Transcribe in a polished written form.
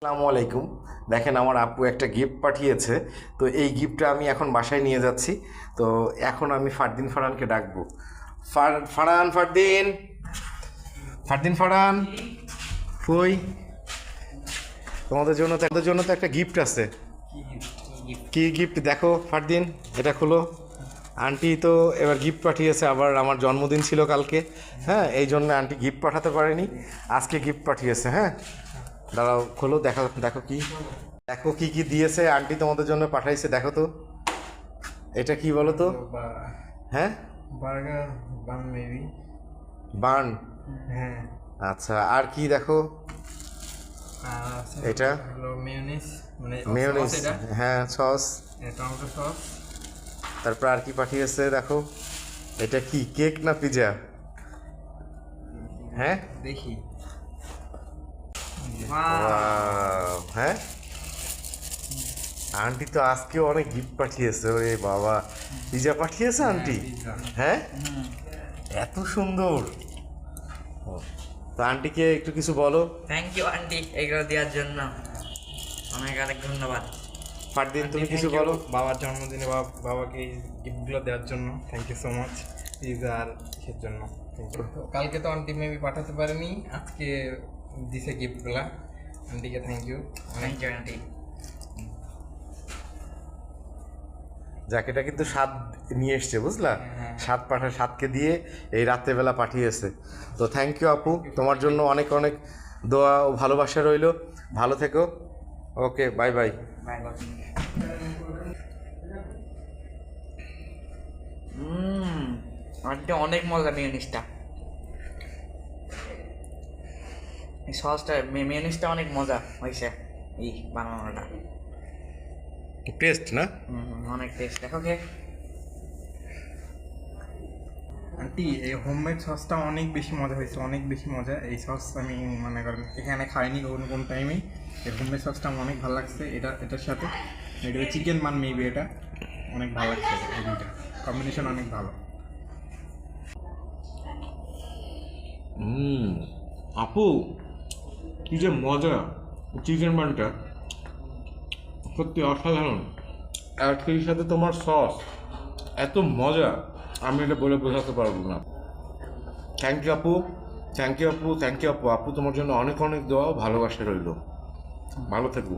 আসসালামু আলাইকুম। দেখেন আমার আপু একটা গিফট পাঠিয়েছে। তো এই গিফটটা আমি এখন বাসায় নিয়ে যাচ্ছি। তো এখন আমি ফারহানকে ডাকবো। ফারহান, ফারহান কই? তোমাদের জন্য তো একটা গিফট আছে। কি গিফট দেখো ফারদিন, এটা খুলো। আন্টি তো এবার গিফট পাঠিয়েছে, আবার আমার জন্মদিন ছিল কালকে। হ্যাঁ, এই জন্য আন্টি গিফট পাঠাতে পারেনি, আজকে গিফট পাঠিয়েছে। হ্যাঁ, দাঁড়াও, খোলো, দেখো দেখো কি, দেখো কি কি দিয়েছে আন্টি তোমাদের জন্য পাঠাইছে। দেখো তো এটা কি বলো তো? হ্যাঁ, বার্গার বান মেবি। বান। হ্যাঁ। আচ্ছা, আর কি দেখো? আর আছে এটা হলো মেয়োনিজ, মানে মেয়োনিজ। সস। এটা হ্যাঁ, সস। Tomato sauce. তারপর আর কি পাঠিয়েছে দেখো? এটা কি, কেক না পিজা? হ্যাঁ, দেখি। ওয়াও, হ্যাঁ। আন্টি তো আজকেও অনেক গিফট পাঠিয়েছে। ওরে বাবা, পিজা পাঠিয়েছে আন্টি? পিৎজা। হ্যাঁ, এত সুন্দর। ও, তো আন্টিকে একটু কিছু বলো। থ্যাংক ইউ আন্টি এগুলো দেওয়ার জন্য, অনেক অনেক ধন্যবাদ। ফারদিন, তুমি Thank কিছু you বলো। বাবার জন্মদিনে বাবাকে এই গিফটগুলো দেওয়ার জন্য thank you so much. Pizza আর কিসের জন্য থ্যাংক ইউ। কালকে তো আন্টি মেবি পাঠাতে পারেনি, আজকে দিছে গিফটগুলা। আন্টিকে thank you. Thank you aunty. জ্যাকেটটা কিন্তু স্বাদ নিয়ে এসছে, বুঝলা? স্বাদকে দিয়ে এই রাত্রেবেলা পাঠিয়েছে। তো থ্যাংক ইউ আপু, তোমার জন্য অনেক অনেক দোয়া ও ভালোবাসা রইলো। ভালো থেকো। Okay, bye bye. Bye bye. Aunty অনেক মজা মেয়োনিজটা, এই সসটা মেয়োনিজটা অনেক মজা হয়েছে এই বানানোটা। টেস্ট না? অনেক টেস্ট। দেখো কে আন্টি, এই হোমমেড সসটা অনেক বেশি মজা হয়েছে, অনেক বেশি মজা। এই সস আমি মনে করেন এখানে খাইনি কোন টাইমেই। এই হোমমেড সসটা আমার অনেক ভালো লাগছে। এটার সাথে এটা চিকেন মান মেবি, এটা অনেক ভালো লাগছে। এই দুইটা কম্বিনেশন অনেক ভালো। আপু, কি যে মজা চিকেন বানটা, সত্যি অসাধারণ। আর সেই সাথে তোমার সস এত মজা, আমি এটা বলে বোঝাতে পারবো না। থ্যাংক ইউ আপু, থ্যাংক ইউ আপু, থ্যাংক ইউ আপু। আপু তোমার জন্য অনেক অনেক দোয়া ও ভালোবাসা রইল। ভালো থেকো।